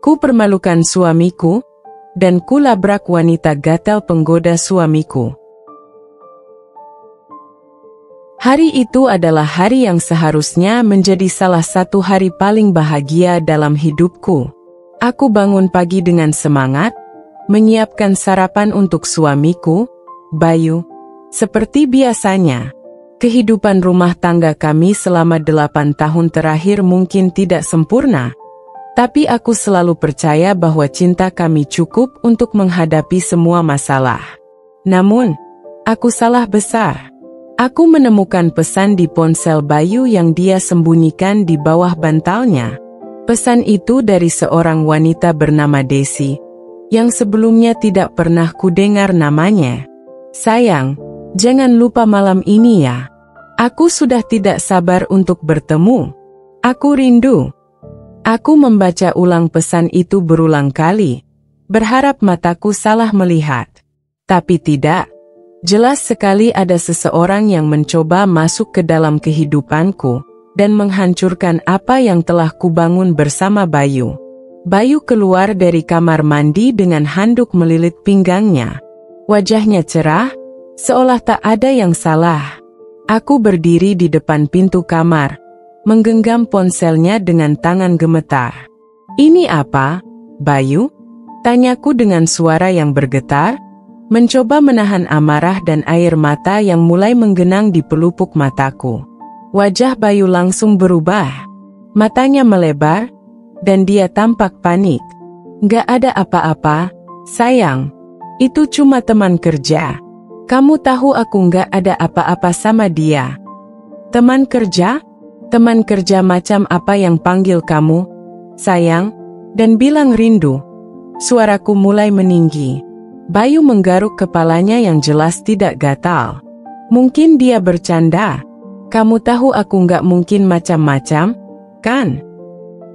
Ku permalukan suamiku, dan ku labrak wanita gatel penggoda suamiku. Hari itu adalah hari yang seharusnya menjadi salah satu hari paling bahagia dalam hidupku. Aku bangun pagi dengan semangat, menyiapkan sarapan untuk suamiku, Bayu. Seperti biasanya, kehidupan rumah tangga kami selama 8 tahun terakhir mungkin tidak sempurna. Tapi aku selalu percaya bahwa cinta kami cukup untuk menghadapi semua masalah. Namun, aku salah besar. Aku menemukan pesan di ponsel Bayu yang dia sembunyikan di bawah bantalnya. Pesan itu dari seorang wanita bernama Desi, yang sebelumnya tidak pernah kudengar namanya. Sayang, jangan lupa malam ini ya. Aku sudah tidak sabar untuk bertemu. Aku rindu. Aku membaca ulang pesan itu berulang kali, berharap mataku salah melihat. Tapi tidak. Jelas sekali ada seseorang yang mencoba masuk ke dalam kehidupanku dan menghancurkan apa yang telah kubangun bersama Bayu. Bayu keluar dari kamar mandi dengan handuk melilit pinggangnya. Wajahnya cerah, seolah tak ada yang salah. Aku berdiri di depan pintu kamar, menggenggam ponselnya dengan tangan gemetar. "Ini apa, Bayu?" tanyaku dengan suara yang bergetar, mencoba menahan amarah dan air mata yang mulai menggenang di pelupuk mataku. Wajah Bayu langsung berubah. Matanya melebar, dan dia tampak panik. "Gak ada apa-apa, sayang. Itu cuma teman kerja. Kamu tahu aku gak ada apa-apa sama dia." "Teman kerja? Teman kerja macam apa yang panggil kamu, sayang, dan bilang rindu?" Suaraku mulai meninggi. Bayu menggaruk kepalanya yang jelas tidak gatal. "Mungkin dia bercanda. Kamu tahu aku nggak mungkin macam-macam, kan?"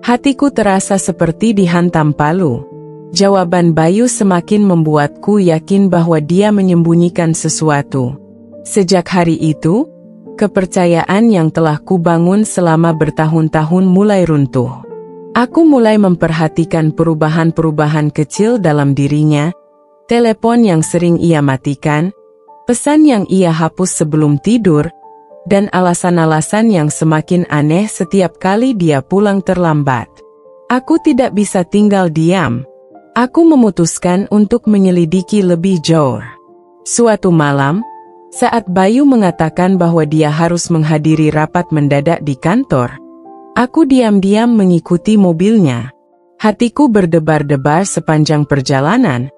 Hatiku terasa seperti dihantam palu. Jawaban Bayu semakin membuatku yakin bahwa dia menyembunyikan sesuatu. Sejak hari itu, kepercayaan yang telah kubangun selama bertahun-tahun mulai runtuh. Aku mulai memperhatikan perubahan-perubahan kecil dalam dirinya, telepon yang sering ia matikan, pesan yang ia hapus sebelum tidur, dan alasan-alasan yang semakin aneh setiap kali dia pulang terlambat. Aku tidak bisa tinggal diam. Aku memutuskan untuk menyelidiki lebih jauh. Suatu malam, saat Bayu mengatakan bahwa dia harus menghadiri rapat mendadak di kantor, aku diam-diam mengikuti mobilnya. Hatiku berdebar-debar sepanjang perjalanan,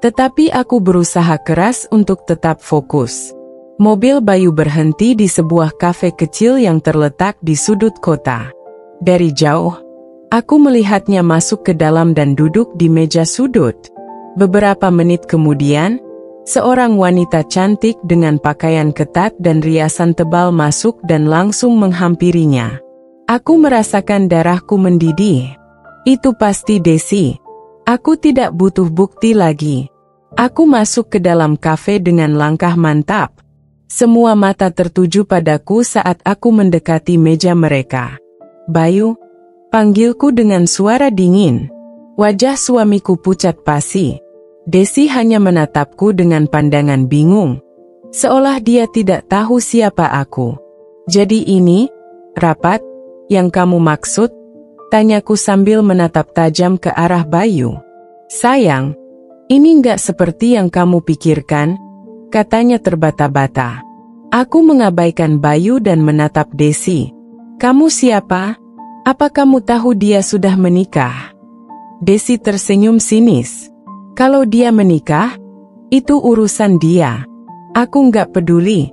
tetapi aku berusaha keras untuk tetap fokus. Mobil Bayu berhenti di sebuah kafe kecil yang terletak di sudut kota. Dari jauh, aku melihatnya masuk ke dalam dan duduk di meja sudut. Beberapa menit kemudian, seorang wanita cantik dengan pakaian ketat dan riasan tebal masuk dan langsung menghampirinya. Aku merasakan darahku mendidih. Itu pasti Desi. Aku tidak butuh bukti lagi. Aku masuk ke dalam kafe dengan langkah mantap. Semua mata tertuju padaku saat aku mendekati meja mereka. "Bayu," panggilku dengan suara dingin. Wajah suamiku pucat pasi. Desi hanya menatapku dengan pandangan bingung, seolah dia tidak tahu siapa aku. "Jadi ini, rapat, yang kamu maksud?" tanyaku sambil menatap tajam ke arah Bayu. "Sayang, ini nggak seperti yang kamu pikirkan," katanya terbata-bata. Aku mengabaikan Bayu dan menatap Desi. "Kamu siapa? Apa kamu tahu dia sudah menikah?" Desi tersenyum sinis. "Kalau dia menikah, itu urusan dia. Aku nggak peduli."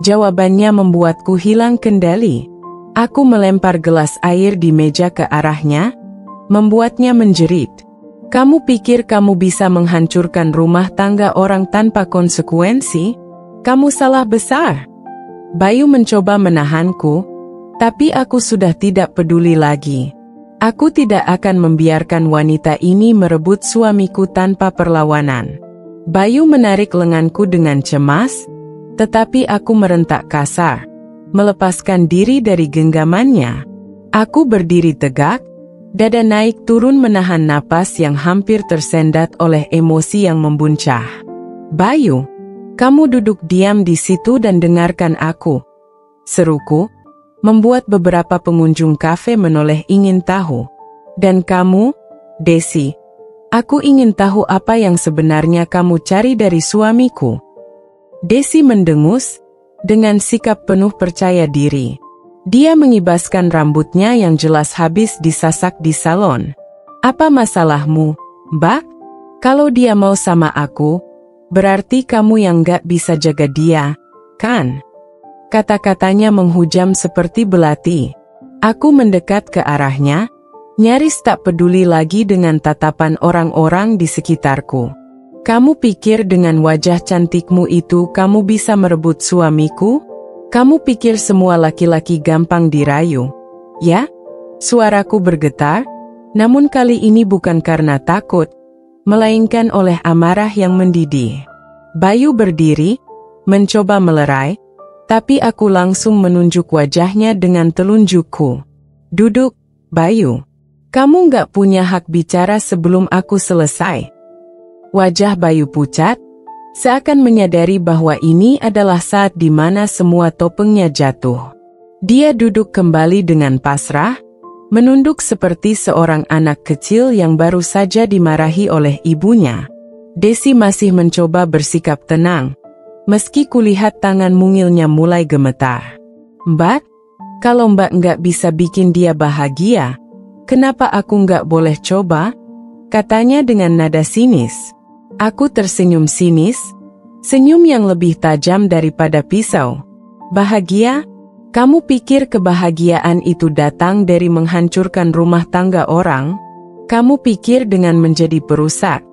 Jawabannya membuatku hilang kendali. Aku melempar gelas air di meja ke arahnya, membuatnya menjerit. "Kamu pikir kamu bisa menghancurkan rumah tangga orang tanpa konsekuensi? Kamu salah besar." Bayu mencoba menahanku, tapi aku sudah tidak peduli lagi. Aku tidak akan membiarkan wanita ini merebut suamiku tanpa perlawanan. Bayu menarik lenganku dengan cemas, tetapi aku merentak kasar, melepaskan diri dari genggamannya. Aku berdiri tegak, Dada naik turun menahan napas yang hampir tersendat oleh emosi yang membuncah. "Bayu, kamu duduk diam di situ dan dengarkan aku," seruku, membuat beberapa pengunjung kafe menoleh ingin tahu. "Dan kamu, Desi, aku ingin tahu apa yang sebenarnya kamu cari dari suamiku." Desi mendengus, dengan sikap penuh percaya diri. Dia mengibaskan rambutnya yang jelas habis disasak di salon. "Apa masalahmu, Mbak? Kalau dia mau sama aku, berarti kamu yang gak bisa jaga dia, kan?" Kata-katanya menghujam seperti belati. Aku mendekat ke arahnya, nyaris tak peduli lagi dengan tatapan orang-orang di sekitarku. "Kamu pikir dengan wajah cantikmu itu kamu bisa merebut suamiku? Kamu pikir semua laki-laki gampang dirayu, ya?" Suaraku bergetar, namun kali ini bukan karena takut, melainkan oleh amarah yang mendidih. Bayu berdiri, mencoba melerai, tapi aku langsung menunjuk wajahnya dengan telunjukku. "Duduk, Bayu. Kamu gak punya hak bicara sebelum aku selesai." Wajah Bayu pucat, seakan menyadari bahwa ini adalah saat di mana semua topengnya jatuh. Dia duduk kembali dengan pasrah, menunduk seperti seorang anak kecil yang baru saja dimarahi oleh ibunya. Desi masih mencoba bersikap tenang, meski kulihat tangan mungilnya mulai gemetar. "Mbak, kalau Mbak nggak bisa bikin dia bahagia, kenapa aku nggak boleh coba?" katanya dengan nada sinis. Aku tersenyum sinis, senyum yang lebih tajam daripada pisau. "Bahagia? Kamu pikir kebahagiaan itu datang dari menghancurkan rumah tangga orang? Kamu pikir dengan menjadi perusak,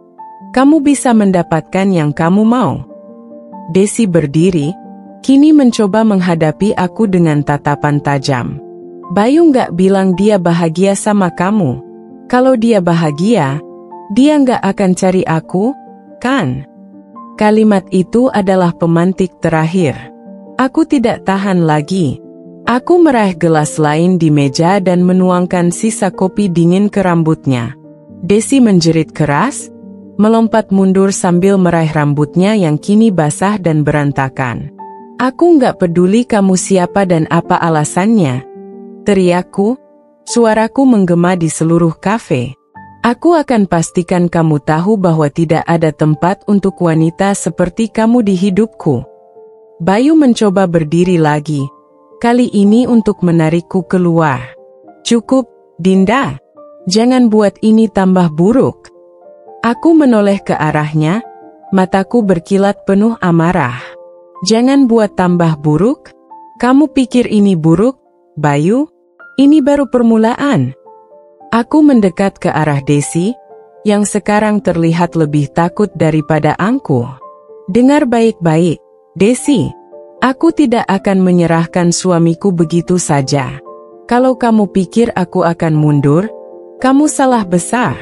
kamu bisa mendapatkan yang kamu mau?" Desi berdiri, kini mencoba menghadapi aku dengan tatapan tajam. "Bayu nggak bilang dia bahagia sama kamu. Kalau dia bahagia, dia nggak akan cari aku, kan?" Kalimat itu adalah pemantik terakhir. Aku tidak tahan lagi. Aku meraih gelas lain di meja dan menuangkan sisa kopi dingin ke rambutnya. Desi menjerit keras, melompat mundur sambil meraih rambutnya yang kini basah dan berantakan. "Aku nggak peduli kamu siapa dan apa alasannya," teriakku, suaraku menggema di seluruh kafe. "Aku akan pastikan kamu tahu bahwa tidak ada tempat untuk wanita seperti kamu di hidupku." Bayu mencoba berdiri lagi, kali ini untuk menarikku keluar. "Cukup, Dinda. Jangan buat ini tambah buruk." Aku menoleh ke arahnya, mataku berkilat penuh amarah. "Jangan buat tambah buruk? Kamu pikir ini buruk, Bayu? Ini baru permulaan." Aku mendekat ke arah Desi, yang sekarang terlihat lebih takut daripada angkuh. "Dengar baik-baik, Desi. Aku tidak akan menyerahkan suamiku begitu saja. Kalau kamu pikir aku akan mundur, kamu salah besar."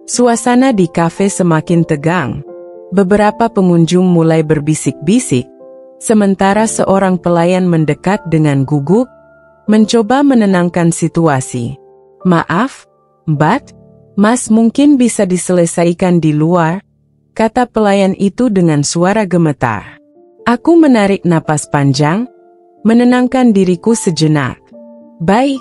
Suasana di kafe semakin tegang. Beberapa pengunjung mulai berbisik-bisik, sementara seorang pelayan mendekat dengan gugup, mencoba menenangkan situasi. "Maaf, Mbak, Mas mungkin bisa diselesaikan di luar," kata pelayan itu dengan suara gemetar. Aku menarik napas panjang, menenangkan diriku sejenak. "Baik,"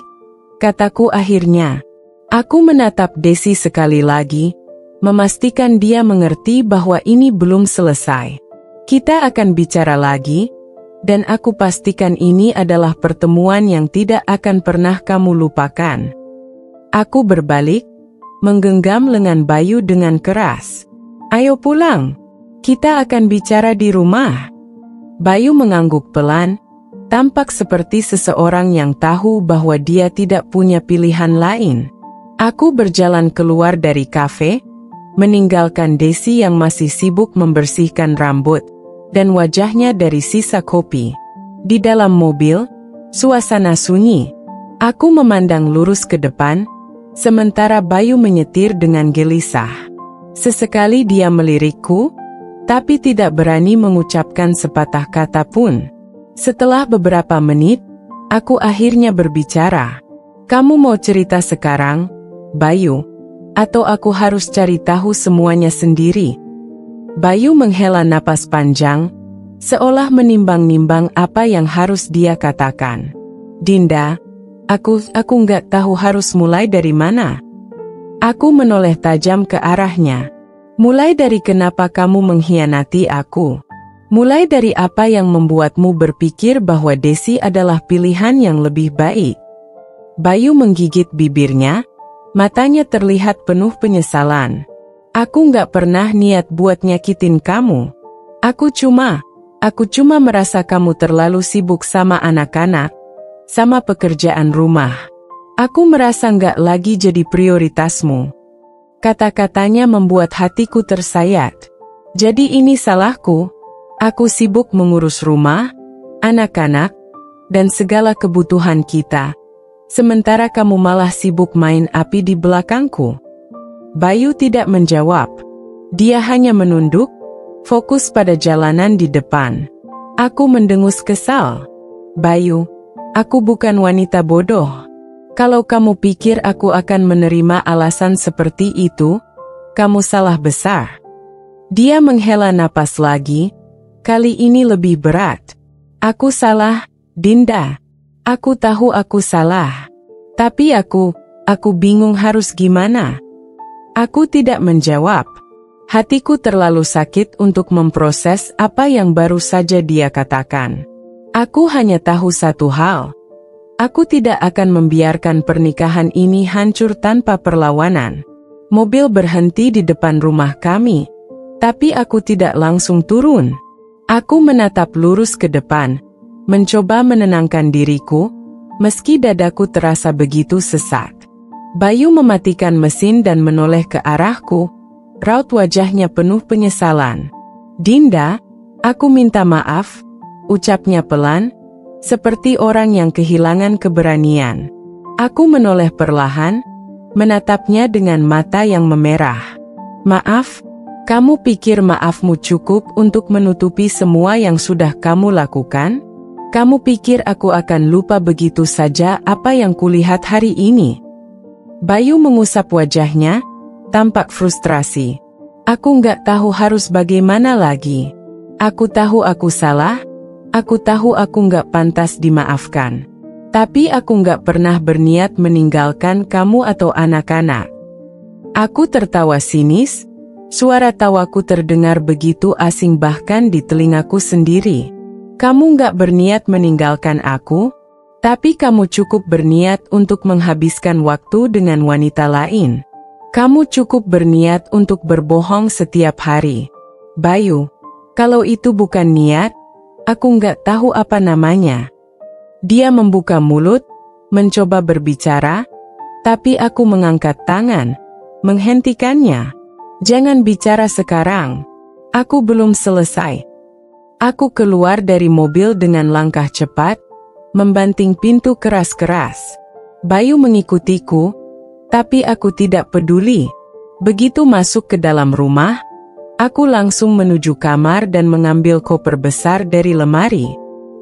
kataku akhirnya. Aku menatap Desi sekali lagi, memastikan dia mengerti bahwa ini belum selesai. Kita akan bicara lagi, dan aku pastikan ini adalah pertemuan yang tidak akan pernah kamu lupakan. Aku berbalik, menggenggam lengan Bayu dengan keras. "Ayo pulang, kita akan bicara di rumah." Bayu mengangguk pelan, tampak seperti seseorang yang tahu bahwa dia tidak punya pilihan lain. Aku berjalan keluar dari kafe, meninggalkan Desi yang masih sibuk membersihkan rambut dan wajahnya dari sisa kopi. Di dalam mobil, suasana sunyi. Aku memandang lurus ke depan, sementara Bayu menyetir dengan gelisah. Sesekali dia melirikku, tapi tidak berani mengucapkan sepatah kata pun. Setelah beberapa menit, aku akhirnya berbicara. "Kamu mau cerita sekarang, Bayu? Atau aku harus cari tahu semuanya sendiri? Bayu menghela napas panjang, seolah menimbang-nimbang apa yang harus dia katakan. Dinda, aku nggak tahu harus mulai dari mana. Aku menoleh tajam ke arahnya. Mulai dari kenapa kamu mengkhianati aku. Mulai dari apa yang membuatmu berpikir bahwa Desi adalah pilihan yang lebih baik. Bayu menggigit bibirnya, matanya terlihat penuh penyesalan. Aku nggak pernah niat buat nyakitin kamu. Aku cuma merasa kamu terlalu sibuk sama anak-anak, sama pekerjaan rumah. Aku merasa nggak lagi jadi prioritasmu. Kata-katanya membuat hatiku tersayat. Jadi ini salahku. Aku sibuk mengurus rumah, anak-anak, dan segala kebutuhan kita. Sementara kamu malah sibuk main api di belakangku. Bayu tidak menjawab. Dia hanya menunduk, fokus pada jalanan di depan. Aku mendengus kesal. Bayu, aku bukan wanita bodoh. Kalau kamu pikir aku akan menerima alasan seperti itu, kamu salah besar. Dia menghela napas lagi, kali ini lebih berat. Aku salah, Dinda. Aku tahu aku salah. Tapi aku bingung harus gimana. Aku tidak menjawab. Hatiku terlalu sakit untuk memproses apa yang baru saja dia katakan. Aku hanya tahu satu hal. Aku tidak akan membiarkan pernikahan ini hancur tanpa perlawanan. Mobil berhenti di depan rumah kami, tapi aku tidak langsung turun. Aku menatap lurus ke depan, mencoba menenangkan diriku, meski dadaku terasa begitu sesak. Bayu mematikan mesin dan menoleh ke arahku, raut wajahnya penuh penyesalan. Dinda, aku minta maaf, ucapnya pelan, seperti orang yang kehilangan keberanian. Aku menoleh perlahan, menatapnya dengan mata yang memerah. Maaf, kamu pikir maafmu cukup untuk menutupi semua yang sudah kamu lakukan? Kamu pikir aku akan lupa begitu saja apa yang kulihat hari ini? Bayu mengusap wajahnya, tampak frustrasi. Aku nggak tahu harus bagaimana lagi. Aku tahu aku salah. Aku tahu aku nggak pantas dimaafkan. Tapi aku nggak pernah berniat meninggalkan kamu atau anak-anak. Aku tertawa sinis, suara tawaku terdengar begitu asing bahkan di telingaku sendiri. Kamu nggak berniat meninggalkan aku, tapi kamu cukup berniat untuk menghabiskan waktu dengan wanita lain. Kamu cukup berniat untuk berbohong setiap hari. Bayu, kalau itu bukan niat, aku nggak tahu apa namanya. Dia membuka mulut, mencoba berbicara, tapi aku mengangkat tangan, menghentikannya. Jangan bicara sekarang. Aku belum selesai. Aku keluar dari mobil dengan langkah cepat, membanting pintu keras-keras. Bayu mengikutiku, tapi aku tidak peduli. Begitu masuk ke dalam rumah, aku langsung menuju kamar dan mengambil koper besar dari lemari.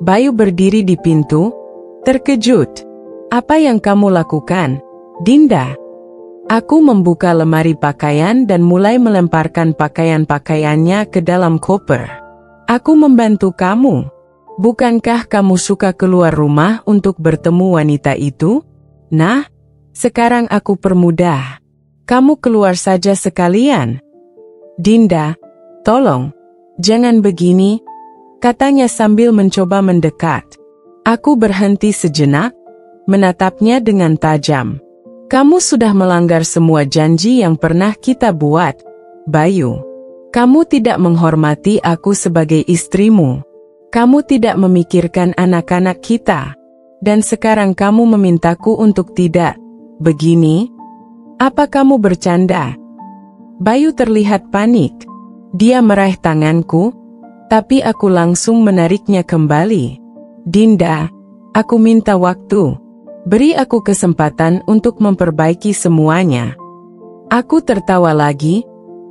Bayu berdiri di pintu, terkejut. Apa yang kamu lakukan, Dinda? Aku membuka lemari pakaian dan mulai melemparkan pakaian-pakaiannya ke dalam koper. Aku membantu kamu. Bukankah kamu suka keluar rumah untuk bertemu wanita itu? Nah, sekarang aku permudah. Kamu keluar saja sekalian. Dinda, tolong, jangan begini, katanya sambil mencoba mendekat. Aku berhenti sejenak, menatapnya dengan tajam. Kamu sudah melanggar semua janji yang pernah kita buat, Bayu. Kamu tidak menghormati aku sebagai istrimu. Kamu tidak memikirkan anak-anak kita. Dan sekarang kamu memintaku untuk tidak begini? Apa kamu bercanda? Bayu terlihat panik. Dia meraih tanganku, tapi aku langsung menariknya kembali. Dinda, aku minta waktu. Beri aku kesempatan untuk memperbaiki semuanya. Aku tertawa lagi,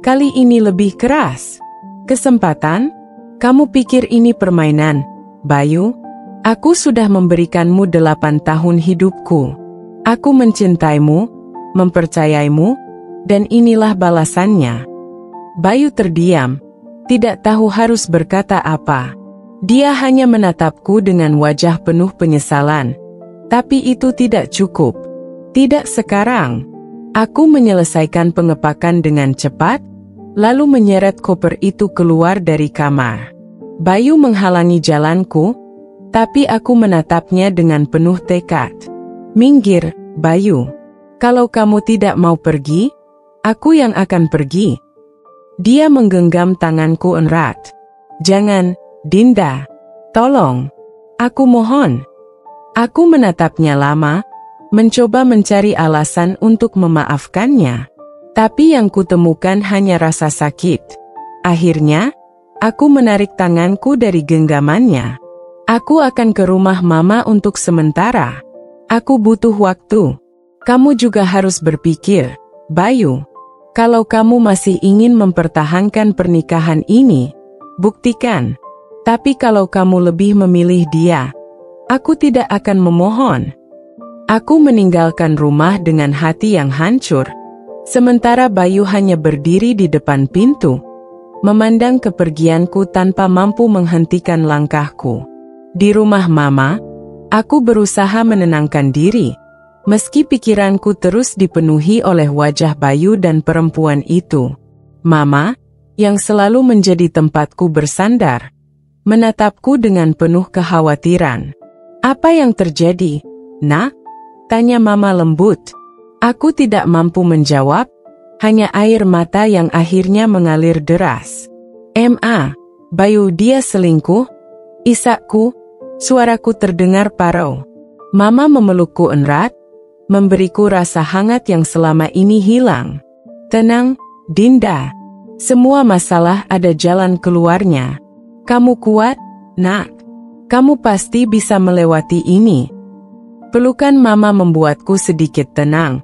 kali ini lebih keras. Kesempatan? Kamu pikir ini permainan, Bayu? Aku sudah memberikanmu 8 tahun hidupku. Aku mencintaimu, mempercayaimu, dan inilah balasannya. Bayu terdiam, tidak tahu harus berkata apa. Dia hanya menatapku dengan wajah penuh penyesalan. Tapi itu tidak cukup. Tidak sekarang. Aku menyelesaikan pengepakan dengan cepat, lalu menyeret koper itu keluar dari kamar. Bayu menghalangi jalanku, tapi aku menatapnya dengan penuh tekad. Minggir, Bayu. Kalau kamu tidak mau pergi, aku yang akan pergi. Dia menggenggam tanganku erat. Jangan, Dinda. Tolong. Aku mohon. Aku menatapnya lama, mencoba mencari alasan untuk memaafkannya. Tapi yang kutemukan hanya rasa sakit. Akhirnya, aku menarik tanganku dari genggamannya. Aku akan ke rumah Mama untuk sementara. Aku butuh waktu. Kamu juga harus berpikir, Bayu. Kalau kamu masih ingin mempertahankan pernikahan ini, buktikan. Tapi kalau kamu lebih memilih dia, aku tidak akan memohon. Aku meninggalkan rumah dengan hati yang hancur, sementara Bayu hanya berdiri di depan pintu, memandang kepergianku tanpa mampu menghentikan langkahku. Di rumah Mama, aku berusaha menenangkan diri, meski pikiranku terus dipenuhi oleh wajah Bayu dan perempuan itu. Mama, yang selalu menjadi tempatku bersandar, menatapku dengan penuh kekhawatiran. Apa yang terjadi, Nak? Tanya Mama lembut. Aku tidak mampu menjawab, hanya air mata yang akhirnya mengalir deras. Bayu dia selingkuh? Isakku, suaraku terdengar parau. Mama memelukku erat, memberiku rasa hangat yang selama ini hilang. Tenang, Dinda. Semua masalah ada jalan keluarnya. Kamu kuat, Nak. Kamu pasti bisa melewati ini. Pelukan Mama membuatku sedikit tenang.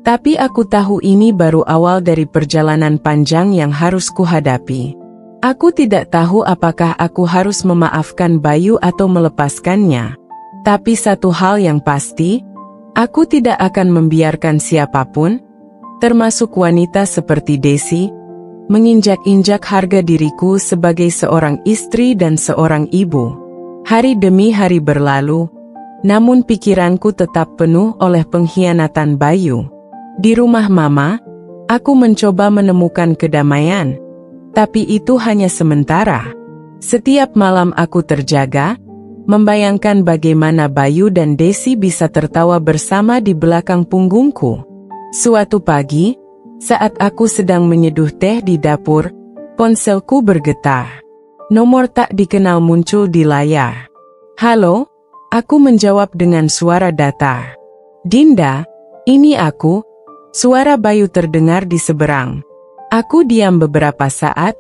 Tapi aku tahu ini baru awal dari perjalanan panjang yang harus kuhadapi. Aku tidak tahu apakah aku harus memaafkan Bayu atau melepaskannya. Tapi satu hal yang pasti, aku tidak akan membiarkan siapapun, termasuk wanita seperti Desi, menginjak-injak harga diriku sebagai seorang istri dan seorang ibu. Hari demi hari berlalu, namun pikiranku tetap penuh oleh pengkhianatan Bayu. Di rumah Mama, aku mencoba menemukan kedamaian, tapi itu hanya sementara. Setiap malam aku terjaga, membayangkan bagaimana Bayu dan Desi bisa tertawa bersama di belakang punggungku. Suatu pagi, saat aku sedang menyeduh teh di dapur, ponselku bergetar. Nomor tak dikenal muncul di layar. Halo, aku menjawab dengan suara datar. Dinda, ini aku. Suara Bayu terdengar di seberang. Aku diam beberapa saat,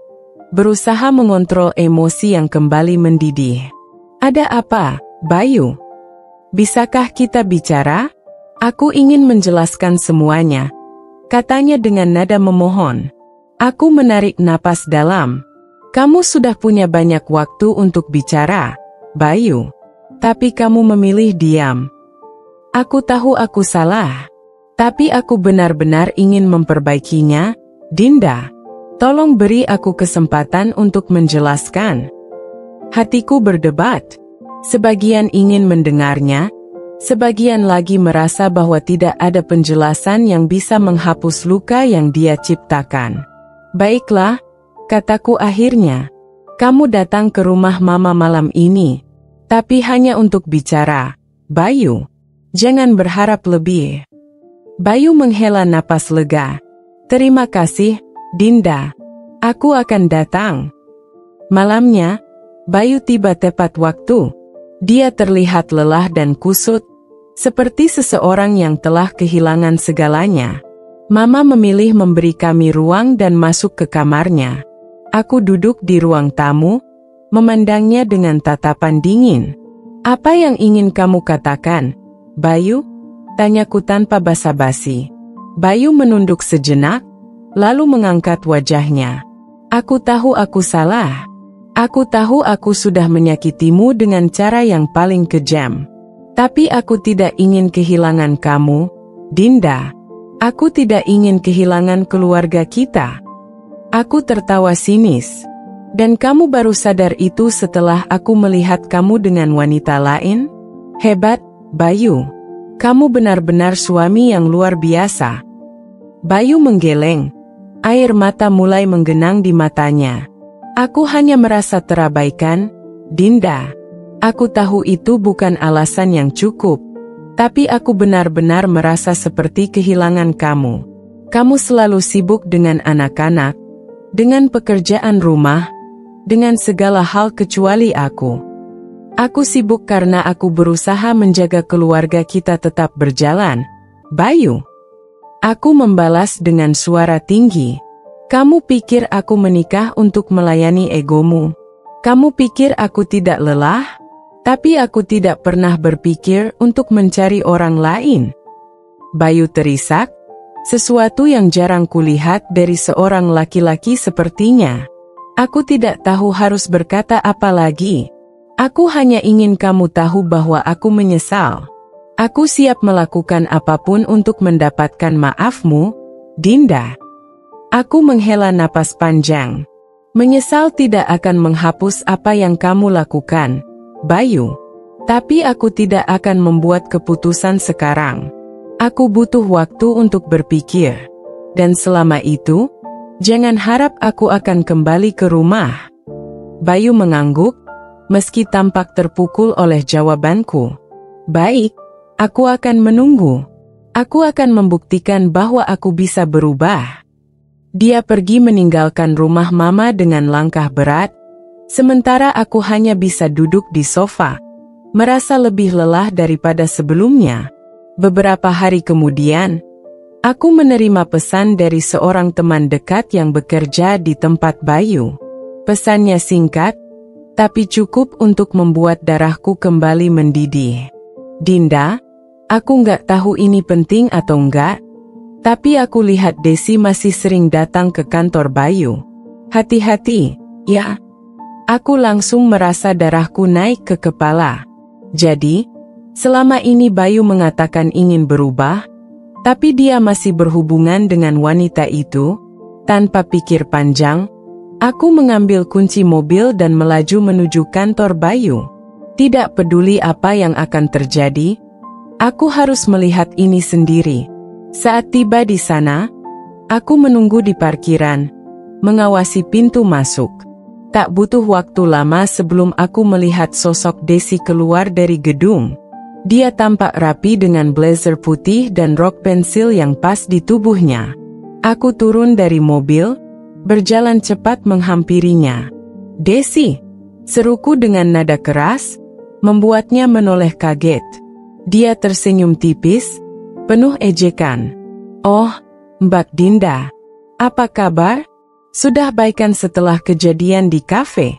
berusaha mengontrol emosi yang kembali mendidih. Ada apa, Bayu? Bisakah kita bicara? Aku ingin menjelaskan semuanya, katanya dengan nada memohon. Aku menarik napas dalam. Kamu sudah punya banyak waktu untuk bicara, Bayu. Tapi kamu memilih diam. Aku tahu aku salah. Tapi aku benar-benar ingin memperbaikinya, Dinda. Tolong beri aku kesempatan untuk menjelaskan. Hatiku berdebat. Sebagian ingin mendengarnya, sebagian lagi merasa bahwa tidak ada penjelasan yang bisa menghapus luka yang dia ciptakan. Baiklah, kataku akhirnya. Kamu datang ke rumah Mama malam ini, tapi hanya untuk bicara, Bayu. Jangan berharap lebih. Bayu menghela napas lega. Terima kasih, Dinda. Aku akan datang. Malamnya, Bayu tiba tepat waktu. Dia terlihat lelah dan kusut, seperti seseorang yang telah kehilangan segalanya. Mama memilih memberi kami ruang dan masuk ke kamarnya. Aku duduk di ruang tamu, memandangnya dengan tatapan dingin. Apa yang ingin kamu katakan, Bayu? Tanyaku tanpa basa-basi. Bayu menunduk sejenak, lalu mengangkat wajahnya. Aku tahu aku salah. Aku tahu aku sudah menyakitimu dengan cara yang paling kejam. Tapi aku tidak ingin kehilangan kamu, Dinda. Aku tidak ingin kehilangan keluarga kita. Aku tertawa sinis. Dan kamu baru sadar itu setelah aku melihat kamu dengan wanita lain? Hebat, Bayu. Kamu benar-benar suami yang luar biasa. Bayu menggeleng. Air mata mulai menggenang di matanya. Aku hanya merasa terabaikan, Dinda. Aku tahu itu bukan alasan yang cukup. Tapi aku benar-benar merasa seperti kehilangan kamu. Kamu selalu sibuk dengan anak-anak, dengan pekerjaan rumah, dengan segala hal kecuali aku. Aku sibuk karena aku berusaha menjaga keluarga kita tetap berjalan, Bayu. Aku membalas dengan suara tinggi. Kamu pikir aku menikah untuk melayani egomu? Kamu pikir aku tidak lelah? Tapi aku tidak pernah berpikir untuk mencari orang lain. Bayu terisak, sesuatu yang jarang kulihat dari seorang laki-laki sepertinya. Aku tidak tahu harus berkata apa lagi. Aku hanya ingin kamu tahu bahwa aku menyesal. Aku siap melakukan apapun untuk mendapatkan maafmu, Dinda. Aku menghela napas panjang. Menyesal tidak akan menghapus apa yang kamu lakukan, Bayu. Tapi aku tidak akan membuat keputusan sekarang. Aku butuh waktu untuk berpikir. Dan selama itu, jangan harap aku akan kembali ke rumah. Bayu mengangguk, meski tampak terpukul oleh jawabanku. Baik, aku akan menunggu. Aku akan membuktikan bahwa aku bisa berubah. Dia pergi meninggalkan rumah mama dengan langkah berat, sementara aku hanya bisa duduk di sofa, merasa lebih lelah daripada sebelumnya. Beberapa hari kemudian, aku menerima pesan dari seorang teman dekat yang bekerja di tempat Bayu. Pesannya singkat, tapi cukup untuk membuat darahku kembali mendidih. Dinda, aku nggak tahu ini penting atau enggak, tapi aku lihat Desi masih sering datang ke kantor Bayu. Hati-hati, ya. Aku langsung merasa darahku naik ke kepala. Jadi, selama ini Bayu mengatakan ingin berubah, tapi dia masih berhubungan dengan wanita itu. Tanpa pikir panjang, aku mengambil kunci mobil dan melaju menuju kantor Bayu. Tidak peduli apa yang akan terjadi, aku harus melihat ini sendiri. Saat tiba di sana, aku menunggu di parkiran, mengawasi pintu masuk. Tak butuh waktu lama sebelum aku melihat sosok Desi keluar dari gedung. Dia tampak rapi dengan blazer putih dan rok pensil yang pas di tubuhnya. Aku turun dari mobil, berjalan cepat menghampirinya. Desi, seruku dengan nada keras, membuatnya menoleh kaget. Dia tersenyum tipis, penuh ejekan. Oh, Mbak Dinda, apa kabar? Sudah baikan setelah kejadian di kafe?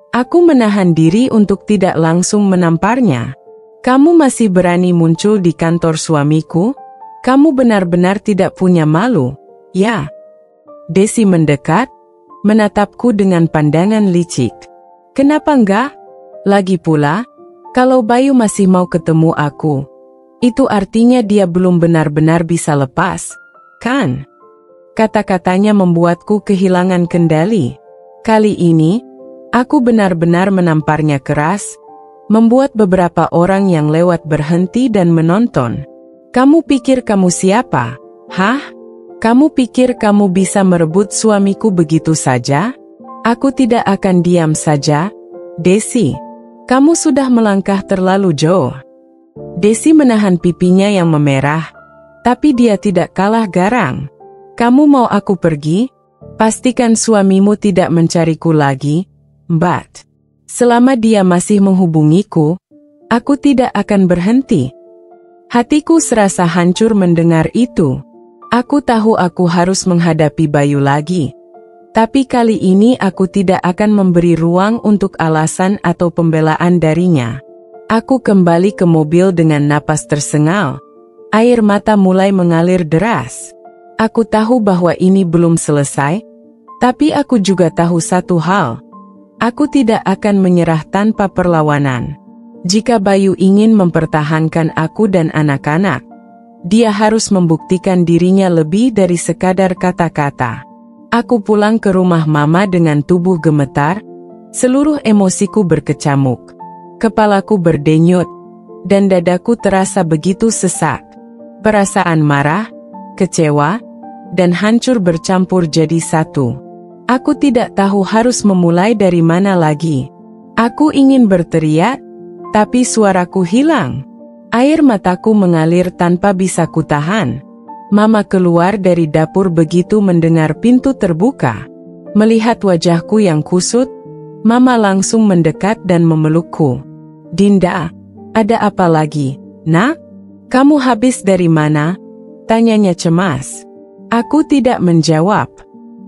Aku menahan diri untuk tidak langsung menamparnya. Kamu masih berani muncul di kantor suamiku? Kamu benar-benar tidak punya malu, ya? Desi mendekat, menatapku dengan pandangan licik. Kenapa enggak? Lagi pula, kalau Bayu masih mau ketemu aku, itu artinya dia belum benar-benar bisa lepas, kan? Kata-katanya membuatku kehilangan kendali. Kali ini, aku benar-benar menamparnya keras, membuat beberapa orang yang lewat berhenti dan menonton. Kamu pikir kamu siapa? Hah? Kamu pikir kamu bisa merebut suamiku begitu saja? Aku tidak akan diam saja, Desi. Kamu sudah melangkah terlalu jauh. Desi menahan pipinya yang memerah, tapi dia tidak kalah garang. Kamu mau aku pergi? Pastikan suamimu tidak mencariku lagi, Mbak. Selama dia masih menghubungiku, aku tidak akan berhenti. Hatiku serasa hancur mendengar itu. Aku tahu aku harus menghadapi Bayu lagi. Tapi kali ini aku tidak akan memberi ruang untuk alasan atau pembelaan darinya. Aku kembali ke mobil dengan napas tersengal. Air mata mulai mengalir deras. Aku tahu bahwa ini belum selesai, tapi aku juga tahu satu hal. Aku tidak akan menyerah tanpa perlawanan. Jika Bayu ingin mempertahankan aku dan anak-anak, Dia harus membuktikan dirinya lebih dari sekadar kata-kata. Aku pulang ke rumah Mama dengan tubuh gemetar, seluruh emosiku berkecamuk. Kepalaku berdenyut, dan dadaku terasa begitu sesak. Perasaan marah, kecewa, dan hancur bercampur jadi satu. Aku tidak tahu harus memulai dari mana lagi. Aku ingin berteriak, tapi suaraku hilang. Air mataku mengalir tanpa bisa kutahan. Mama keluar dari dapur begitu mendengar pintu terbuka. Melihat wajahku yang kusut, Mama langsung mendekat dan memelukku. "Dinda, ada apa lagi, Nak? Kamu habis dari mana?" tanyanya cemas. Aku tidak menjawab.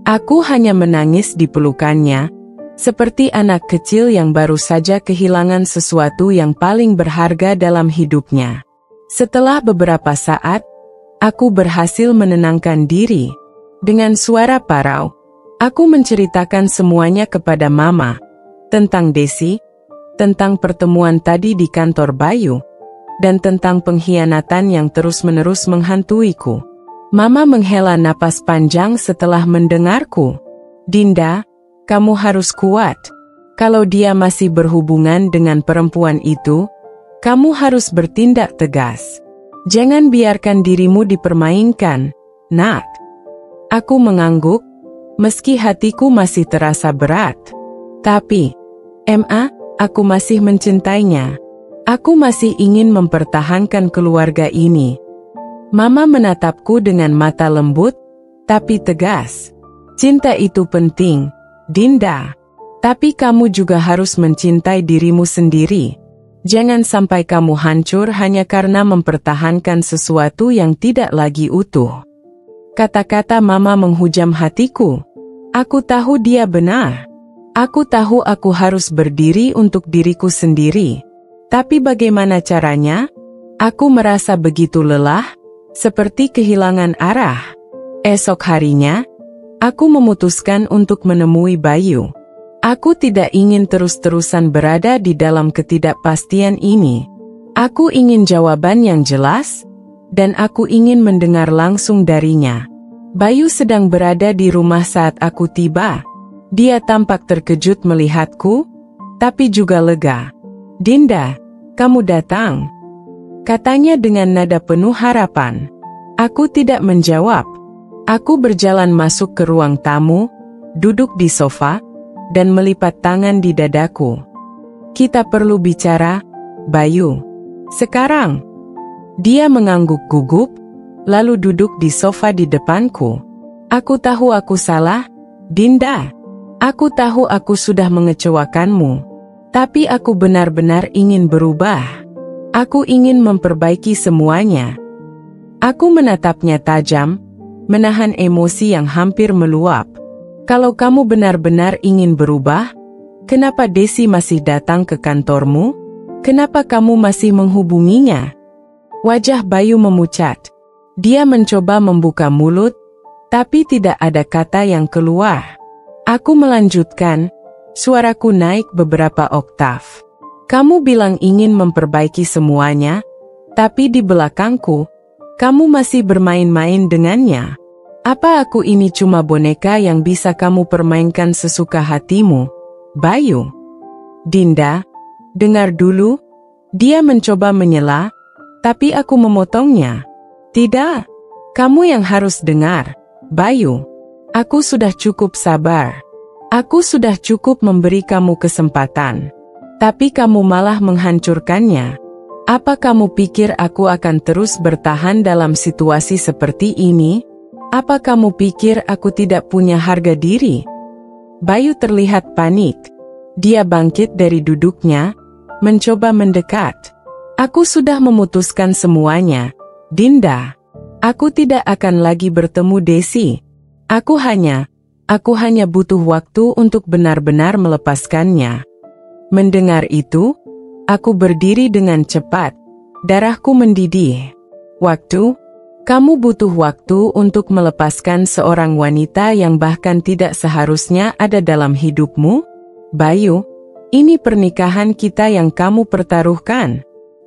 Aku hanya menangis di pelukannya, seperti anak kecil yang baru saja kehilangan sesuatu yang paling berharga dalam hidupnya. Setelah beberapa saat, aku berhasil menenangkan diri. Dengan suara parau, aku menceritakan semuanya kepada Mama. Tentang Desi, tentang pertemuan tadi di kantor Bayu, dan tentang pengkhianatan yang terus-menerus menghantuiku. Mama menghela napas panjang setelah mendengarku. "Dinda, kamu harus kuat. Kalau dia masih berhubungan dengan perempuan itu, kamu harus bertindak tegas. Jangan biarkan dirimu dipermainkan, Nak." Aku mengangguk, meski hatiku masih terasa berat. Tapi, aku masih mencintainya. Aku masih ingin mempertahankan keluarga ini. Mama menatapku dengan mata lembut, tapi tegas. "Cinta itu penting, Dinda. Tapi kamu juga harus mencintai dirimu sendiri. Jangan sampai kamu hancur hanya karena mempertahankan sesuatu yang tidak lagi utuh." Kata-kata Mama menghujam hatiku. Aku tahu dia benar. Aku tahu aku harus berdiri untuk diriku sendiri. Tapi bagaimana caranya? Aku merasa begitu lelah, seperti kehilangan arah. Esok harinya, aku memutuskan untuk menemui Bayu. Aku tidak ingin terus-terusan berada di dalam ketidakpastian ini. Aku ingin jawaban yang jelas, dan aku ingin mendengar langsung darinya. Bayu sedang berada di rumah saat aku tiba. Dia tampak terkejut melihatku, tapi juga lega. "Dinda, kamu datang," katanya dengan nada penuh harapan. Aku tidak menjawab. Aku berjalan masuk ke ruang tamu, duduk di sofa, dan melipat tangan di dadaku. "Kita perlu bicara, Bayu. Sekarang." Dia mengangguk gugup, lalu duduk di sofa di depanku. "Aku tahu aku salah, Dinda. Aku tahu aku sudah mengecewakanmu. Tapi aku benar-benar ingin berubah. Aku ingin memperbaiki semuanya." Aku menatapnya tajam, menahan emosi yang hampir meluap. "Kalau kamu benar-benar ingin berubah, kenapa Desi masih datang ke kantormu? Kenapa kamu masih menghubunginya?" Wajah Bayu memucat. Dia mencoba membuka mulut, tapi tidak ada kata yang keluar. Aku melanjutkan, suaraku naik beberapa oktav. "Kamu bilang ingin memperbaiki semuanya, tapi di belakangku, kamu masih bermain-main dengannya. Apa aku ini cuma boneka yang bisa kamu permainkan sesuka hatimu, Bayu?" "Dinda, dengar dulu." Dia mencoba menyela, tapi aku memotongnya. "Tidak, kamu yang harus dengar, Bayu. Aku sudah cukup sabar. Aku sudah cukup memberi kamu kesempatan. Tapi kamu malah menghancurkannya. Apa kamu pikir aku akan terus bertahan dalam situasi seperti ini? Apa kamu pikir aku tidak punya harga diri?" Bayu terlihat panik. Dia bangkit dari duduknya, mencoba mendekat. "Aku sudah memutuskan semuanya, Dinda. Aku tidak akan lagi bertemu Desi. Aku hanya butuh waktu untuk benar-benar melepaskannya." Mendengar itu, aku berdiri dengan cepat. Darahku mendidih. "Waktu? Kamu butuh waktu untuk melepaskan seorang wanita yang bahkan tidak seharusnya ada dalam hidupmu? Bayu, ini pernikahan kita yang kamu pertaruhkan.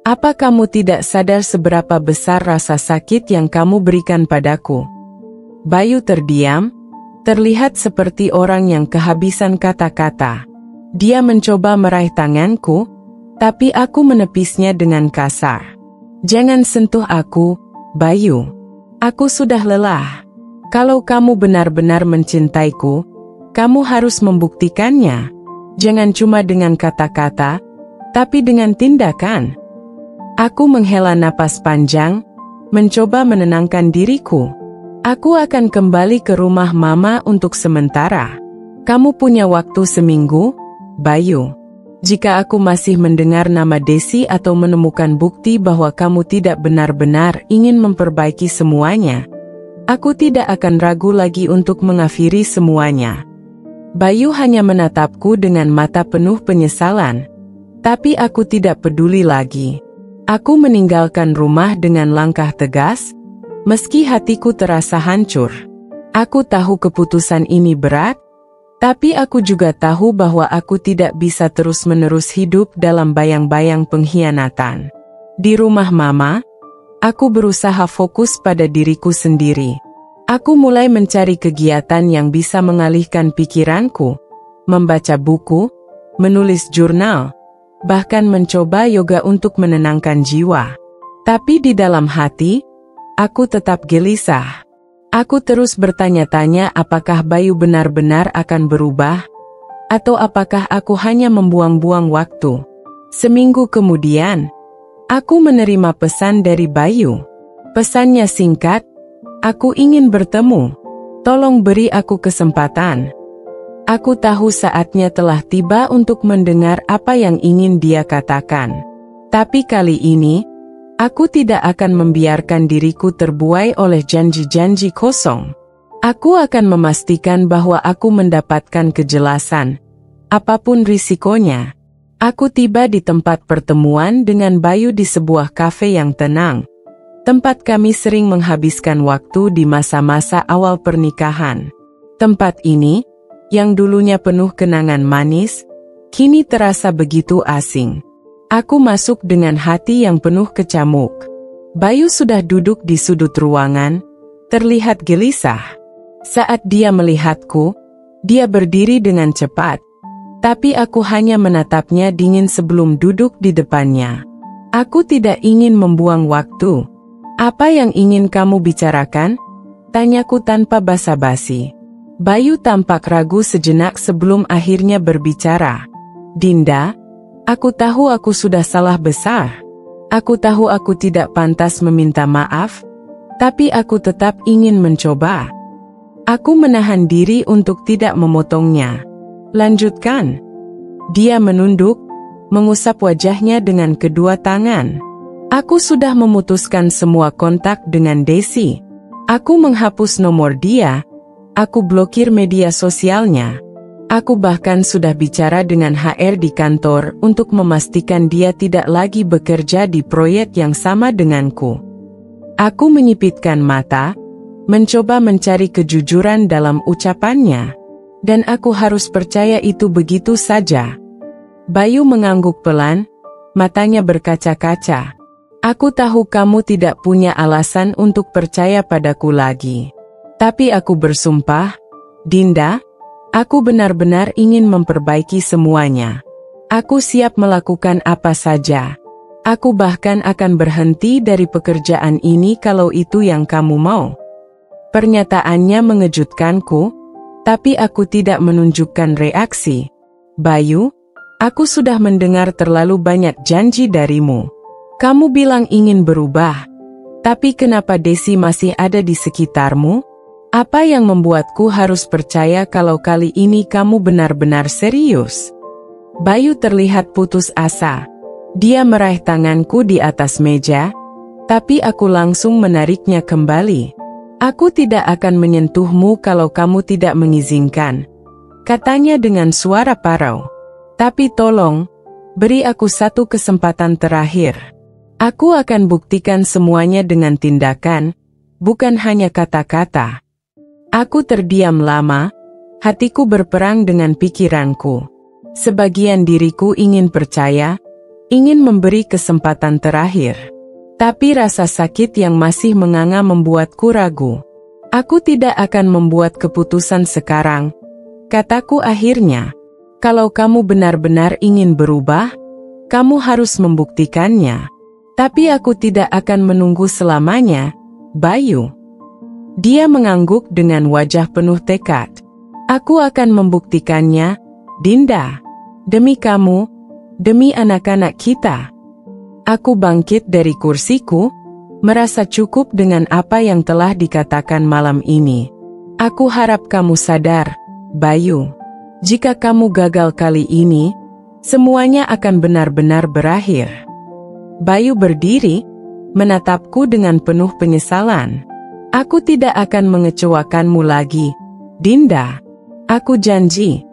Apa kamu tidak sadar seberapa besar rasa sakit yang kamu berikan padaku? Bayu terdiam, terlihat seperti orang yang kehabisan kata-kata. Dia mencoba meraih tanganku, tapi aku menepisnya dengan kasar. Jangan sentuh aku, Bayu. Aku sudah lelah. Kalau kamu benar-benar mencintaiku, kamu harus membuktikannya. Jangan cuma dengan kata-kata, tapi dengan tindakan. Aku menghela napas panjang, mencoba menenangkan diriku. Aku akan kembali ke rumah Mama untuk sementara. Kamu punya waktu seminggu, Bayu. Jika aku masih mendengar nama Desi atau menemukan bukti bahwa kamu tidak benar-benar ingin memperbaiki semuanya, aku tidak akan ragu lagi untuk mengakhiri semuanya. Bayu hanya menatapku dengan mata penuh penyesalan. Tapi aku tidak peduli lagi. Aku meninggalkan rumah dengan langkah tegas, meski hatiku terasa hancur. Aku tahu keputusan ini berat, tapi aku juga tahu bahwa aku tidak bisa terus-menerus hidup dalam bayang-bayang pengkhianatan. Di rumah Mama, aku berusaha fokus pada diriku sendiri. Aku mulai mencari kegiatan yang bisa mengalihkan pikiranku, membaca buku, menulis jurnal, bahkan mencoba yoga untuk menenangkan jiwa. Tapi di dalam hati, aku tetap gelisah. Aku terus bertanya-tanya apakah Bayu benar-benar akan berubah, atau apakah aku hanya membuang-buang waktu. Seminggu kemudian, aku menerima pesan dari Bayu. Pesannya singkat, aku ingin bertemu. Tolong beri aku kesempatan. Aku tahu saatnya telah tiba untuk mendengar apa yang ingin dia katakan. Tapi kali ini, aku tidak akan membiarkan diriku terbuai oleh janji-janji kosong. Aku akan memastikan bahwa aku mendapatkan kejelasan, apapun risikonya. Aku tiba di tempat pertemuan dengan Bayu di sebuah kafe yang tenang. Tempat kami sering menghabiskan waktu di masa-masa awal pernikahan. Tempat ini, yang dulunya penuh kenangan manis, kini terasa begitu asing. Aku masuk dengan hati yang penuh kecamuk. Bayu sudah duduk di sudut ruangan, terlihat gelisah. Saat dia melihatku, dia berdiri dengan cepat. Tapi aku hanya menatapnya dingin sebelum duduk di depannya. Aku tidak ingin membuang waktu. Apa yang ingin kamu bicarakan? Tanyaku tanpa basa-basi. Bayu tampak ragu sejenak sebelum akhirnya berbicara. Dinda, aku tahu aku sudah salah besar. Aku tahu aku tidak pantas meminta maaf, tapi aku tetap ingin mencoba. Aku menahan diri untuk tidak memotongnya. Lanjutkan. Dia menunduk, mengusap wajahnya dengan kedua tangan. Aku sudah memutuskan semua kontak dengan Desi. Aku menghapus nomor dia. Aku blokir media sosialnya. Aku bahkan sudah bicara dengan HR di kantor untuk memastikan dia tidak lagi bekerja di proyek yang sama denganku. Aku menyipitkan mata, mencoba mencari kejujuran dalam ucapannya. Dan aku harus percaya itu begitu saja. Bayu mengangguk pelan, matanya berkaca-kaca. Aku tahu kamu tidak punya alasan untuk percaya padaku lagi. Tapi aku bersumpah, Dinda, aku benar-benar ingin memperbaiki semuanya. Aku siap melakukan apa saja. Aku bahkan akan berhenti dari pekerjaan ini kalau itu yang kamu mau. Pernyataannya mengejutkanku, tapi aku tidak menunjukkan reaksi. Bayu, aku sudah mendengar terlalu banyak janji darimu. Kamu bilang ingin berubah, tapi kenapa Desi masih ada di sekitarmu? Apa yang membuatku harus percaya kalau kali ini kamu benar-benar serius? Bayu terlihat putus asa. Dia meraih tanganku di atas meja, tapi aku langsung menariknya kembali. Aku tidak akan menyentuhmu kalau kamu tidak mengizinkan, katanya dengan suara parau. Tapi tolong, beri aku satu kesempatan terakhir. Aku akan buktikan semuanya dengan tindakan, bukan hanya kata-kata. Aku terdiam lama, hatiku berperang dengan pikiranku. Sebagian diriku ingin percaya, ingin memberi kesempatan terakhir. Tapi rasa sakit yang masih menganga membuatku ragu. Aku tidak akan membuat keputusan sekarang, kataku akhirnya. Kalau kamu benar-benar ingin berubah, kamu harus membuktikannya. Tapi aku tidak akan menunggu selamanya, Bayu. Dia mengangguk dengan wajah penuh tekad. Aku akan membuktikannya, Dinda. Demi kamu, demi anak-anak kita. Aku bangkit dari kursiku, merasa cukup dengan apa yang telah dikatakan malam ini. Aku harap kamu sadar, Bayu. Jika kamu gagal kali ini, semuanya akan benar-benar berakhir. Bayu berdiri, menatapku dengan penuh penyesalan. Aku tidak akan mengecewakanmu lagi, Dinda. Aku janji.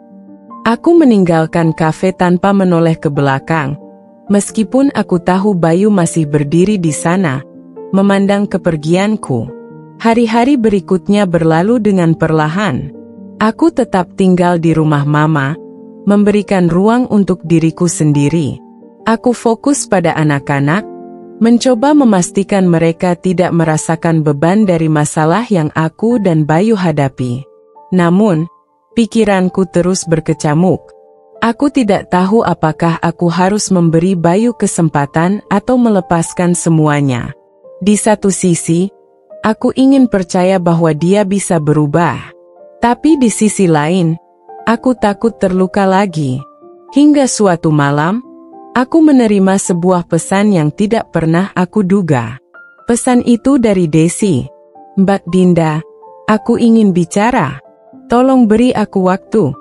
Aku meninggalkan kafe tanpa menoleh ke belakang. Meskipun aku tahu Bayu masih berdiri di sana, memandang kepergianku. Hari-hari berikutnya berlalu dengan perlahan. Aku tetap tinggal di rumah Mama, memberikan ruang untuk diriku sendiri. Aku fokus pada anak-anak, mencoba memastikan mereka tidak merasakan beban dari masalah yang aku dan Bayu hadapi. Namun, pikiranku terus berkecamuk. Aku tidak tahu apakah aku harus memberi Bayu kesempatan atau melepaskan semuanya. Di satu sisi, aku ingin percaya bahwa dia bisa berubah. Tapi di sisi lain, aku takut terluka lagi. Hingga suatu malam, aku menerima sebuah pesan yang tidak pernah aku duga. Pesan itu dari Desi. Mbak Dinda, aku ingin bicara. Tolong beri aku waktu.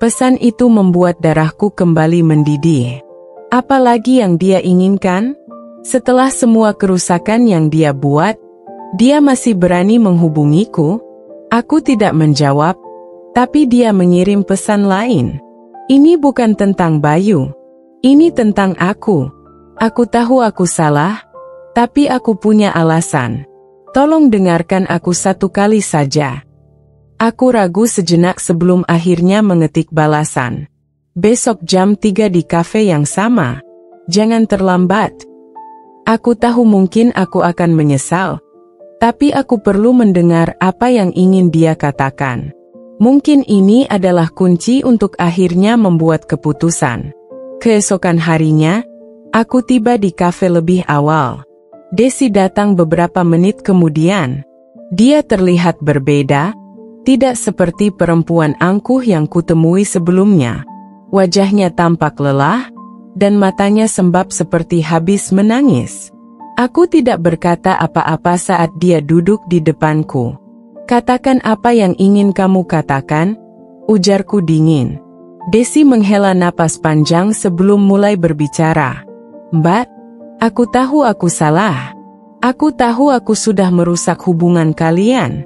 Pesan itu membuat darahku kembali mendidih. Apalagi yang dia inginkan? Setelah semua kerusakan yang dia buat, dia masih berani menghubungiku. Aku tidak menjawab, tapi dia mengirim pesan lain. Ini bukan tentang Bayu. Ini tentang aku. Aku tahu aku salah, tapi aku punya alasan. Tolong dengarkan aku satu kali saja. Aku ragu sejenak sebelum akhirnya mengetik balasan. Besok jam 3 di kafe yang sama. Jangan terlambat. Aku tahu mungkin aku akan menyesal, tapi aku perlu mendengar apa yang ingin dia katakan. Mungkin ini adalah kunci untuk akhirnya membuat keputusan. Keesokan harinya, aku tiba di kafe lebih awal. Desi datang beberapa menit kemudian. Dia terlihat berbeda, tidak seperti perempuan angkuh yang kutemui sebelumnya. Wajahnya tampak lelah, dan matanya sembab seperti habis menangis. Aku tidak berkata apa-apa saat dia duduk di depanku. Katakan apa yang ingin kamu katakan, ujarku dingin. Desi menghela napas panjang sebelum mulai berbicara. Mbak, aku tahu aku salah. Aku tahu aku sudah merusak hubungan kalian.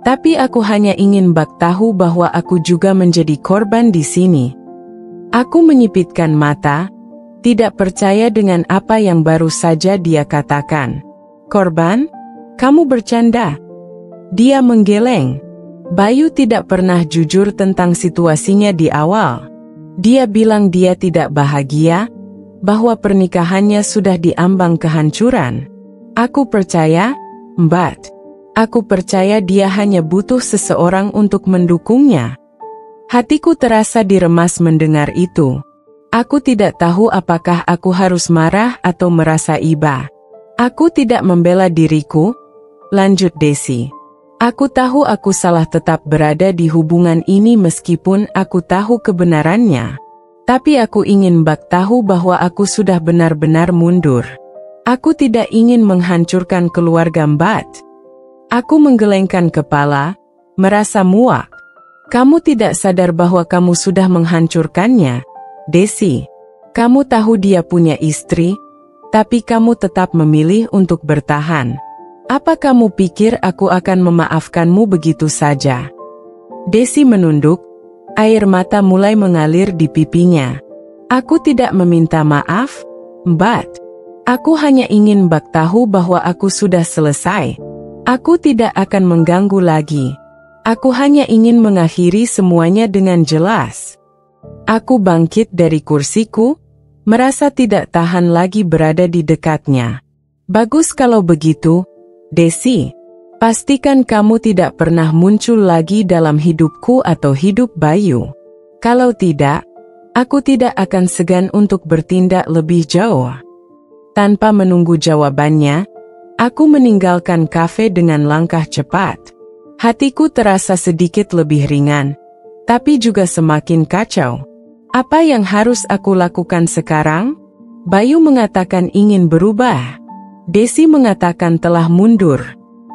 Tapi aku hanya ingin Mbak tahu bahwa aku juga menjadi korban di sini. Aku menyipitkan mata, tidak percaya dengan apa yang baru saja dia katakan. Korban? Kamu bercanda? Dia menggeleng. Bayu tidak pernah jujur tentang situasinya di awal. Dia bilang dia tidak bahagia, bahwa pernikahannya sudah diambang kehancuran. Aku percaya, Mbak. Aku percaya dia hanya butuh seseorang untuk mendukungnya. Hatiku terasa diremas mendengar itu. Aku tidak tahu apakah aku harus marah atau merasa iba. Aku tidak membela diriku, lanjut Desi. Aku tahu aku salah tetap berada di hubungan ini meskipun aku tahu kebenarannya. Tapi aku ingin Mbak tahu bahwa aku sudah benar-benar mundur. Aku tidak ingin menghancurkan keluarga Mbak. Aku menggelengkan kepala, merasa muak. Kamu tidak sadar bahwa kamu sudah menghancurkannya, Desi. Kamu tahu dia punya istri, tapi kamu tetap memilih untuk bertahan. Apa kamu pikir aku akan memaafkanmu begitu saja? Desi menunduk, air mata mulai mengalir di pipinya. Aku tidak meminta maaf, Mbak. Aku hanya ingin Mbak tahu bahwa aku sudah selesai. Aku tidak akan mengganggu lagi. Aku hanya ingin mengakhiri semuanya dengan jelas. Aku bangkit dari kursiku, merasa tidak tahan lagi berada di dekatnya. Bagus kalau begitu, Desi. Pastikan kamu tidak pernah muncul lagi dalam hidupku atau hidup Bayu. Kalau tidak, aku tidak akan segan untuk bertindak lebih jauh. Tanpa menunggu jawabannya, aku meninggalkan kafe dengan langkah cepat. Hatiku terasa sedikit lebih ringan, tapi juga semakin kacau. Apa yang harus aku lakukan sekarang? Bayu mengatakan ingin berubah. Desi mengatakan telah mundur.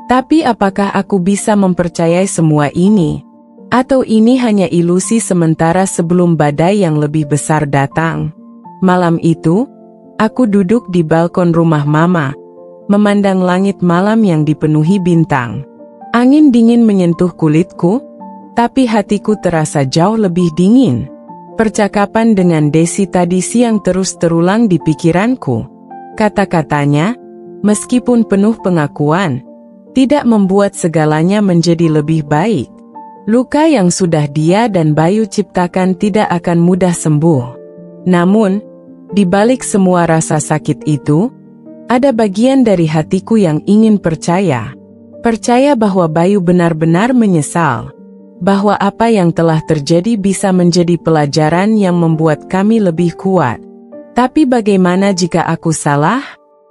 Tapi apakah aku bisa mempercayai semua ini? Atau ini hanya ilusi sementara sebelum badai yang lebih besar datang? Malam itu, aku duduk di balkon rumah Mama, memandang langit malam yang dipenuhi bintang. Angin dingin menyentuh kulitku, tapi hatiku terasa jauh lebih dingin. Percakapan dengan Desi tadi siang terus terulang di pikiranku. Kata-katanya, meskipun penuh pengakuan, tidak membuat segalanya menjadi lebih baik. Luka yang sudah dia dan Bayu ciptakan tidak akan mudah sembuh. Namun, di balik semua rasa sakit itu, ada bagian dari hatiku yang ingin percaya. Percaya bahwa Bayu benar-benar menyesal. Bahwa apa yang telah terjadi bisa menjadi pelajaran yang membuat kami lebih kuat. Tapi bagaimana jika aku salah?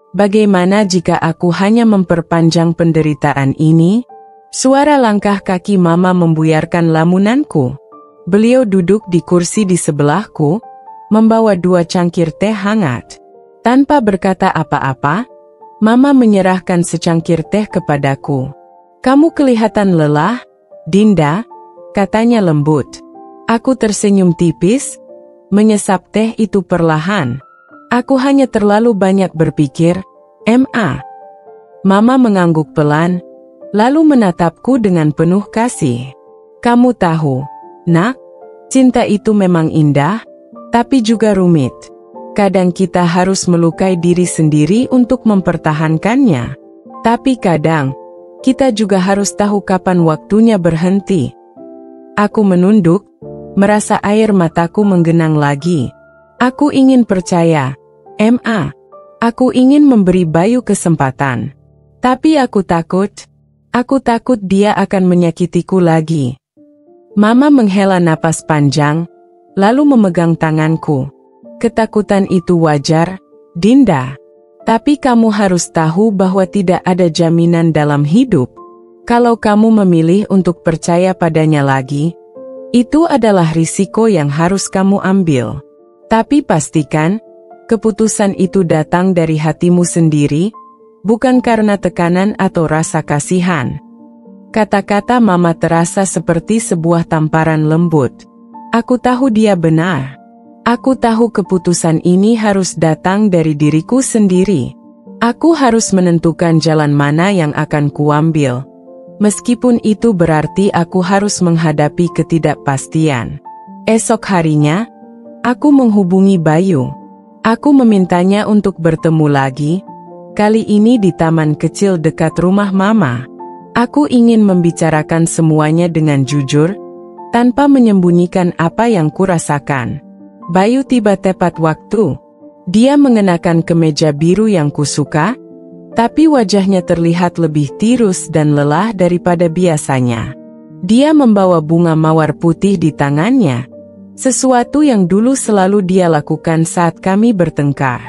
Bagaimana jika aku hanya memperpanjang penderitaan ini? Suara langkah kaki Mama membuyarkan lamunanku. Beliau duduk di kursi di sebelahku, membawa 2 cangkir teh hangat. Tanpa berkata apa-apa, Mama menyerahkan secangkir teh kepadaku. "Kamu kelihatan lelah, Dinda," katanya lembut. Aku tersenyum tipis, menyesap teh itu perlahan. Aku hanya terlalu banyak berpikir, Ma. Mama mengangguk pelan, lalu menatapku dengan penuh kasih. "Kamu tahu, Nak, cinta itu memang indah, tapi juga rumit. Kadang kita harus melukai diri sendiri untuk mempertahankannya. Tapi kadang, kita juga harus tahu kapan waktunya berhenti." Aku menunduk, merasa air mataku menggenang lagi. Aku ingin percaya, Ma. Aku ingin memberi Bayu kesempatan. Tapi aku takut dia akan menyakitiku lagi. Mama menghela napas panjang, lalu memegang tanganku. "Ketakutan itu wajar, Dinda. Tapi kamu harus tahu bahwa tidak ada jaminan dalam hidup. Kalau kamu memilih untuk percaya padanya lagi, itu adalah risiko yang harus kamu ambil. Tapi pastikan, keputusan itu datang dari hatimu sendiri, bukan karena tekanan atau rasa kasihan." Kata-kata Mama terasa seperti sebuah tamparan lembut. Aku tahu dia benar. Aku tahu keputusan ini harus datang dari diriku sendiri. Aku harus menentukan jalan mana yang akan kuambil. Meskipun itu berarti aku harus menghadapi ketidakpastian. Esok harinya, aku menghubungi Bayu. Aku memintanya untuk bertemu lagi, kali ini di taman kecil dekat rumah Mama. Aku ingin membicarakan semuanya dengan jujur, tanpa menyembunyikan apa yang kurasakan. Bayu tiba tepat waktu. Dia mengenakan kemeja biru yang kusuka, tapi wajahnya terlihat lebih tirus dan lelah daripada biasanya. Dia membawa bunga mawar putih di tangannya, sesuatu yang dulu selalu dia lakukan saat kami bertengkar.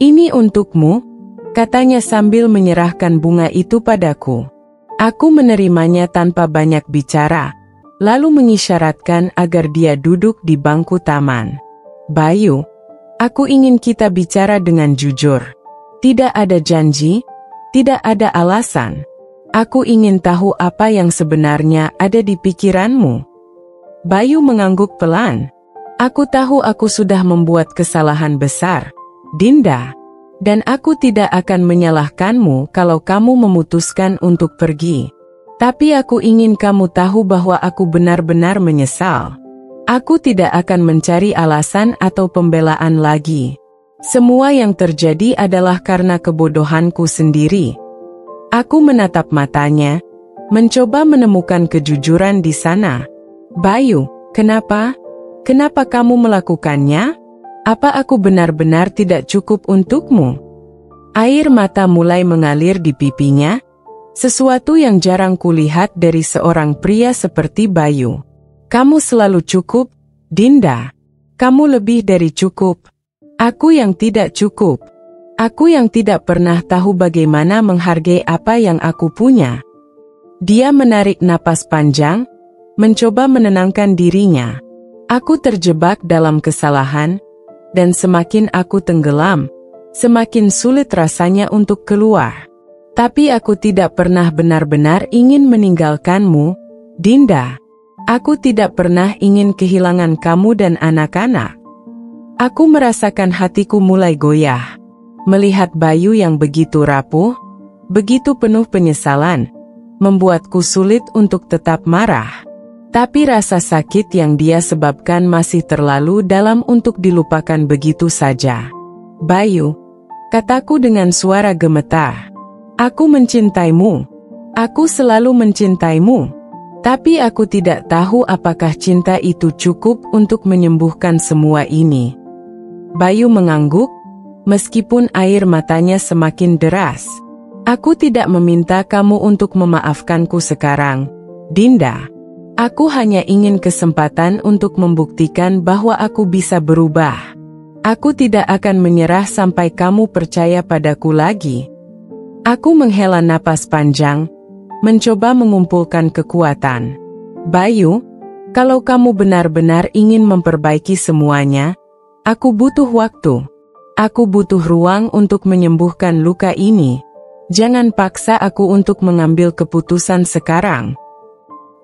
"Ini untukmu," katanya sambil menyerahkan bunga itu padaku. Aku menerimanya tanpa banyak bicara, lalu mengisyaratkan agar dia duduk di bangku taman. "Bayu, aku ingin kita bicara dengan jujur. Tidak ada janji, tidak ada alasan. Aku ingin tahu apa yang sebenarnya ada di pikiranmu." Bayu mengangguk pelan. "Aku tahu aku sudah membuat kesalahan besar, Dinda. Dan aku tidak akan menyalahkanmu kalau kamu memutuskan untuk pergi. Tapi aku ingin kamu tahu bahwa aku benar-benar menyesal. Aku tidak akan mencari alasan atau pembelaan lagi. Semua yang terjadi adalah karena kebodohanku sendiri." Aku menatap matanya, mencoba menemukan kejujuran di sana. "Bayu, kenapa? Kenapa kamu melakukannya?" Apa aku benar-benar tidak cukup untukmu? Air mata mulai mengalir di pipinya, sesuatu yang jarang kulihat dari seorang pria seperti Bayu. Kamu selalu cukup, Dinda. Kamu lebih dari cukup. Aku yang tidak cukup. Aku yang tidak pernah tahu bagaimana menghargai apa yang aku punya. Dia menarik napas panjang, mencoba menenangkan dirinya. Aku terjebak dalam kesalahan, dan semakin aku tenggelam, semakin sulit rasanya untuk keluar. Tapi aku tidak pernah benar-benar ingin meninggalkanmu, Dinda. Aku tidak pernah ingin kehilangan kamu dan anak-anak. Aku merasakan hatiku mulai goyah. Melihat Bayu yang begitu rapuh, begitu penuh penyesalan, membuatku sulit untuk tetap marah. Tapi rasa sakit yang dia sebabkan masih terlalu dalam untuk dilupakan begitu saja. Bayu, kataku dengan suara gemetar. Aku mencintaimu. Aku selalu mencintaimu. Tapi aku tidak tahu apakah cinta itu cukup untuk menyembuhkan semua ini. Bayu mengangguk, meskipun air matanya semakin deras. Aku tidak meminta kamu untuk memaafkanku sekarang, Dinda. Aku hanya ingin kesempatan untuk membuktikan bahwa aku bisa berubah. Aku tidak akan menyerah sampai kamu percaya padaku lagi. Aku menghela napas panjang, mencoba mengumpulkan kekuatan. Bayu, kalau kamu benar-benar ingin memperbaiki semuanya, aku butuh waktu. Aku butuh ruang untuk menyembuhkan luka ini. Jangan paksa aku untuk mengambil keputusan sekarang.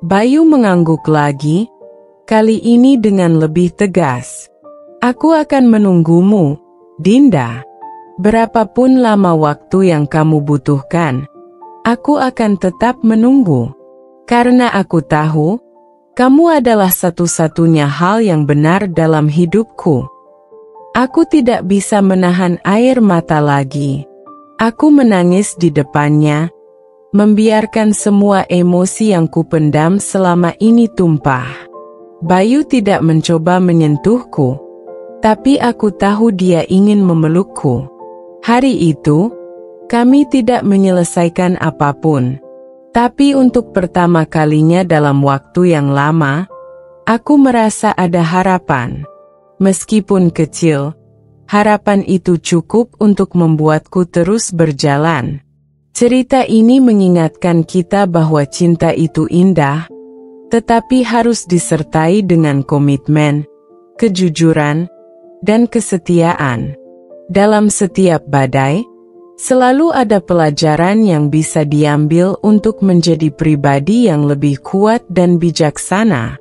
Bayu mengangguk lagi, kali ini dengan lebih tegas. Aku akan menunggumu, Dinda. Berapapun lama waktu yang kamu butuhkan, aku akan tetap menunggu. Karena aku tahu, kamu adalah satu-satunya hal yang benar dalam hidupku. Aku tidak bisa menahan air mata lagi. Aku menangis di depannya, membiarkan semua emosi yang kupendam selama ini tumpah. Bayu tidak mencoba menyentuhku, tapi aku tahu dia ingin memelukku. Hari itu, kami tidak menyelesaikan apapun. Tapi untuk pertama kalinya dalam waktu yang lama, aku merasa ada harapan. Meskipun kecil, harapan itu cukup untuk membuatku terus berjalan. Cerita ini mengingatkan kita bahwa cinta itu indah, tetapi harus disertai dengan komitmen, kejujuran, dan kesetiaan. Dalam setiap badai, selalu ada pelajaran yang bisa diambil untuk menjadi pribadi yang lebih kuat dan bijaksana.